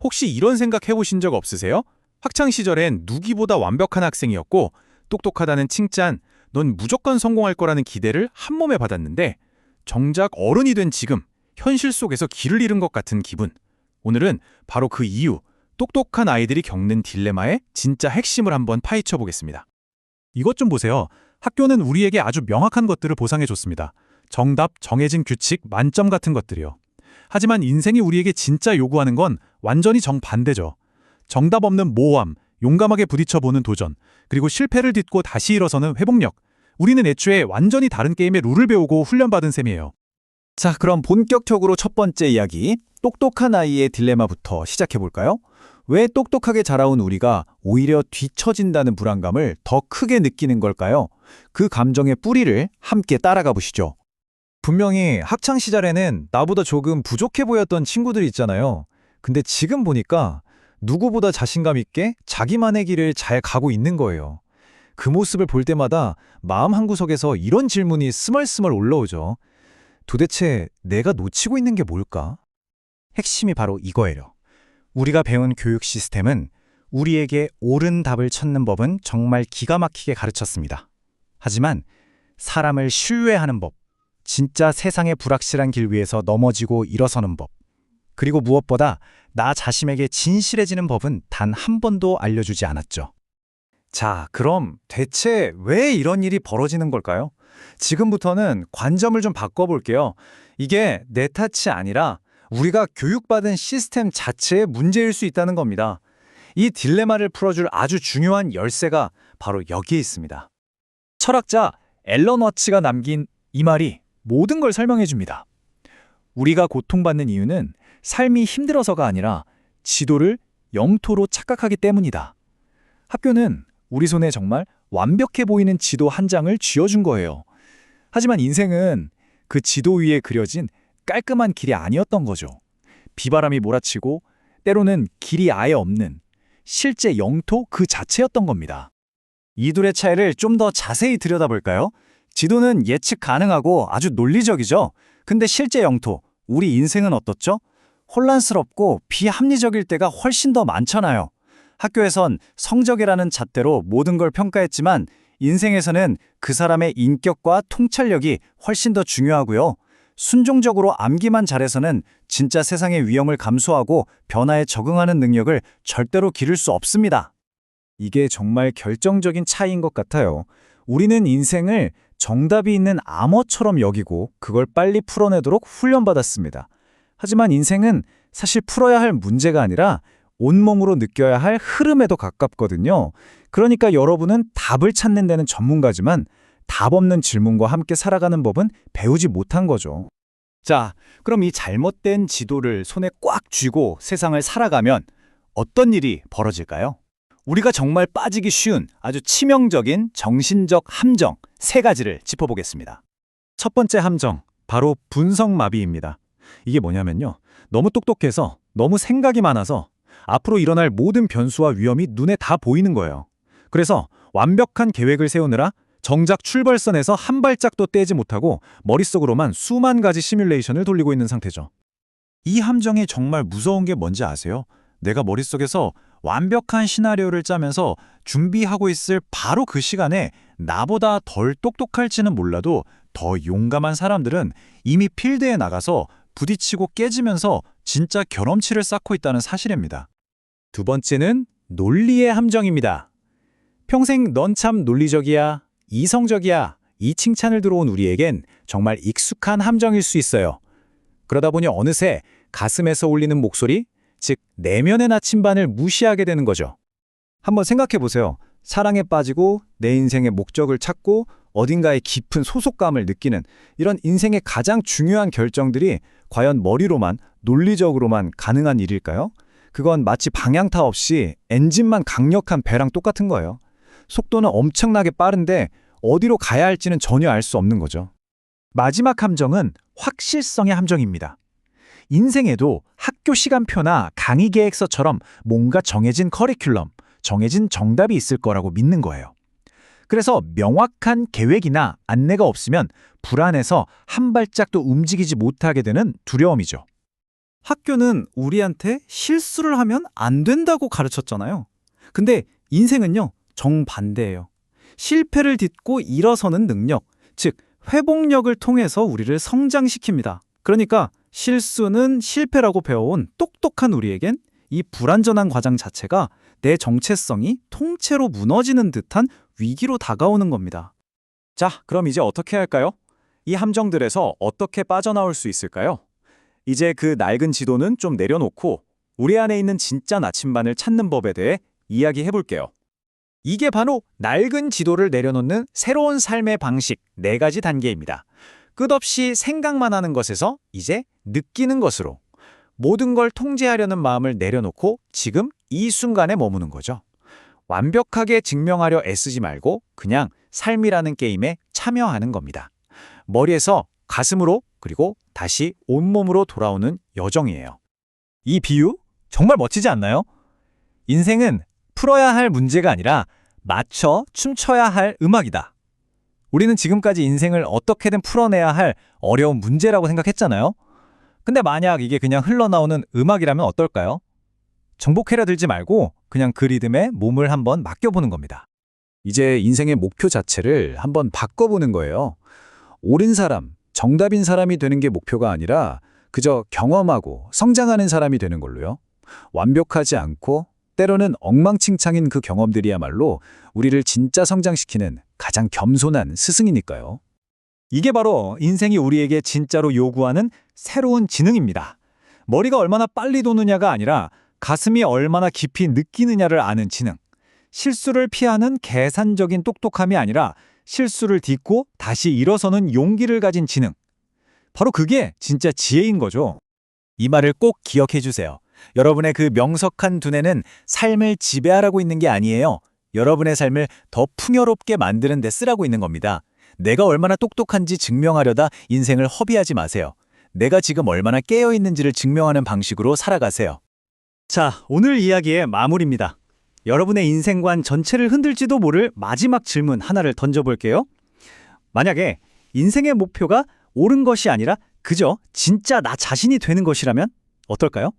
혹시 이런 생각 해보신 적 없으세요? 학창시절엔 누구보다 완벽한 학생이었고 똑똑하다는 칭찬, 넌 무조건 성공할 거라는 기대를 한 몸에 받았는데 정작 어른이 된 지금 현실 속에서 길을 잃은 것 같은 기분. 오늘은 바로 그 이유, 똑똑한 아이들이 겪는 딜레마의 진짜 핵심을 한번 파헤쳐 보겠습니다. 이것 좀 보세요. 학교는 우리에게 아주 명확한 것들을 보상해줬습니다. 정답, 정해진 규칙, 만점 같은 것들이요. 하지만 인생이 우리에게 진짜 요구하는 건 완전히 정반대죠. 정답 없는 모호함, 용감하게 부딪혀보는 도전, 그리고 실패를 딛고 다시 일어서는 회복력. 우리는 애초에 완전히 다른 게임의 룰을 배우고 훈련받은 셈이에요. 자, 그럼 본격적으로 첫 번째 이야기, 똑똑한 아이의 딜레마부터 시작해볼까요? 왜 똑똑하게 자라온 우리가 오히려 뒤처진다는 불안감을 더 크게 느끼는 걸까요? 그 감정의 뿌리를 함께 따라가 보시죠. 분명히 학창시절에는 나보다 조금 부족해 보였던 친구들이 있잖아요. 근데 지금 보니까 누구보다 자신감 있게 자기만의 길을 잘 가고 있는 거예요. 그 모습을 볼 때마다 마음 한구석에서 이런 질문이 스멀스멀 올라오죠. 도대체 내가 놓치고 있는 게 뭘까? 핵심이 바로 이거예요. 우리가 배운 교육 시스템은 우리에게 옳은 답을 찾는 법은 정말 기가 막히게 가르쳤습니다. 하지만 사람을 신뢰하는 법, 진짜 세상의 불확실한 길 위에서 넘어지고 일어서는 법, 그리고 무엇보다 나 자신에게 진실해지는 법은 단 한 번도 알려주지 않았죠. 자, 그럼 대체 왜 이런 일이 벌어지는 걸까요? 지금부터는 관점을 좀 바꿔볼게요. 이게 내 탓이 아니라 우리가 교육받은 시스템 자체의 문제일 수 있다는 겁니다. 이 딜레마를 풀어줄 아주 중요한 열쇠가 바로 여기에 있습니다. 철학자 앨런 워츠가 남긴 이 말이 모든 걸 설명해 줍니다. 우리가 고통받는 이유는 삶이 힘들어서가 아니라 지도를 영토로 착각하기 때문이다. 학교는 우리 손에 정말 완벽해 보이는 지도 한 장을 쥐어준 거예요. 하지만 인생은 그 지도 위에 그려진 깔끔한 길이 아니었던 거죠. 비바람이 몰아치고 때로는 길이 아예 없는 실제 영토 그 자체였던 겁니다. 이 둘의 차이를 좀 더 자세히 들여다볼까요? 지도는 예측 가능하고 아주 논리적이죠. 근데 실제 영토, 우리 인생은 어떻죠? 혼란스럽고 비합리적일 때가 훨씬 더 많잖아요. 학교에선 성적이라는 잣대로 모든 걸 평가했지만 인생에서는 그 사람의 인격과 통찰력이 훨씬 더 중요하고요. 순종적으로 암기만 잘해서는 진짜 세상의 위험을 감수하고 변화에 적응하는 능력을 절대로 기를 수 없습니다. 이게 정말 결정적인 차이인 것 같아요. 우리는 인생을 정답이 있는 암호처럼 여기고 그걸 빨리 풀어내도록 훈련받았습니다. 하지만 인생은 사실 풀어야 할 문제가 아니라 온몸으로 느껴야 할 흐름에도 가깝거든요. 그러니까 여러분은 답을 찾는 데는 전문가지만 답 없는 질문과 함께 살아가는 법은 배우지 못한 거죠. 자, 그럼 이 잘못된 지도를 손에 꽉 쥐고 세상을 살아가면 어떤 일이 벌어질까요? 우리가 정말 빠지기 쉬운 아주 치명적인 정신적 함정 3가지를 짚어보겠습니다. 첫 번째 함정, 바로 분석마비입니다. 이게 뭐냐면요. 너무 똑똑해서, 너무 생각이 많아서 앞으로 일어날 모든 변수와 위험이 눈에 다 보이는 거예요. 그래서 완벽한 계획을 세우느라 정작 출발선에서 한 발짝도 떼지 못하고 머릿속으로만 수만 가지 시뮬레이션을 돌리고 있는 상태죠. 이 함정이 정말 무서운 게 뭔지 아세요? 내가 머릿속에서 완벽한 시나리오를 짜면서 준비하고 있을 바로 그 시간에 나보다 덜 똑똑할지는 몰라도 더 용감한 사람들은 이미 필드에 나가서 부딪히고 깨지면서 진짜 경험치를 쌓고 있다는 사실입니다. 두 번째는 논리의 함정입니다. 평생 넌 참 논리적이야, 이성적이야, 이 칭찬을 들어온 우리에겐 정말 익숙한 함정일 수 있어요. 그러다 보니 어느새 가슴에서 울리는 목소리, 즉 내면의 나침반을 무시하게 되는 거죠. 한번 생각해 보세요. 사랑에 빠지고 내 인생의 목적을 찾고 어딘가에 깊은 소속감을 느끼는 이런 인생의 가장 중요한 결정들이 과연 머리로만, 논리적으로만 가능한 일일까요? 그건 마치 방향타 없이 엔진만 강력한 배랑 똑같은 거예요. 속도는 엄청나게 빠른데 어디로 가야 할지는 전혀 알 수 없는 거죠. 마지막 함정은 확실성의 함정입니다. 인생에도 학교 시간표나 강의 계획서처럼 뭔가 정해진 커리큘럼, 정해진 정답이 있을 거라고 믿는 거예요. 그래서 명확한 계획이나 안내가 없으면 불안해서 한 발짝도 움직이지 못하게 되는 두려움이죠. 학교는 우리한테 실수를 하면 안 된다고 가르쳤잖아요. 근데 인생은요, 정반대예요. 실패를 딛고 일어서는 능력, 즉 회복력을 통해서 우리를 성장시킵니다. 그러니까 실수는 실패라고 배워온 똑똑한 우리에겐 이 불완전한 과정 자체가 내 정체성이 통째로 무너지는 듯한 위기로 다가오는 겁니다. 자, 그럼 이제 어떻게 할까요? 이 함정들에서 어떻게 빠져나올 수 있을까요? 이제 그 낡은 지도는 좀 내려놓고 우리 안에 있는 진짜 나침반을 찾는 법에 대해 이야기해 볼게요. 이게 바로 낡은 지도를 내려놓는 새로운 삶의 방식 4가지 단계입니다. 끝없이 생각만 하는 것에서 이제 느끼는 것으로 모든 걸 통제하려는 마음을 내려놓고 지금 이 순간에 머무는 거죠. 완벽하게 증명하려 애쓰지 말고 그냥 삶이라는 게임에 참여하는 겁니다. 머리에서 가슴으로 그리고 다시 온몸으로 돌아오는 여정이에요. 이 비유 정말 멋지지 않나요? 인생은 풀어야 할 문제가 아니라 맞춰 춤춰야 할 음악이다. 우리는 지금까지 인생을 어떻게든 풀어내야 할 어려운 문제라고 생각했잖아요. 근데 만약 이게 그냥 흘러나오는 음악이라면 어떨까요? 정복해려 들지 말고 그냥 그 리듬에 몸을 한번 맡겨보는 겁니다. 이제 인생의 목표 자체를 한번 바꿔보는 거예요. 옳은 사람, 정답인 사람이 되는 게 목표가 아니라 그저 경험하고 성장하는 사람이 되는 걸로요. 완벽하지 않고 때로는 엉망진창인 그 경험들이야말로 우리를 진짜 성장시키는 가장 겸손한 스승이니까요. 이게 바로 인생이 우리에게 진짜로 요구하는 새로운 지능입니다. 머리가 얼마나 빨리 도느냐가 아니라 가슴이 얼마나 깊이 느끼느냐를 아는 지능. 실수를 피하는 계산적인 똑똑함이 아니라 실수를 딛고 다시 일어서는 용기를 가진 지능. 바로 그게 진짜 지혜인 거죠. 이 말을 꼭 기억해 주세요. 여러분의 그 명석한 두뇌는 삶을 지배하라고 있는 게 아니에요. 여러분의 삶을 더 풍요롭게 만드는 데 쓰라고 있는 겁니다. 내가 얼마나 똑똑한지 증명하려다 인생을 허비하지 마세요. 내가 지금 얼마나 깨어있는지를 증명하는 방식으로 살아가세요. 자, 오늘 이야기의 마무리입니다. 여러분의 인생관 전체를 흔들지도 모를 마지막 질문 하나를 던져볼게요. 만약에 인생의 목표가 옳은 것이 아니라 그저 진짜 나 자신이 되는 것이라면 어떨까요?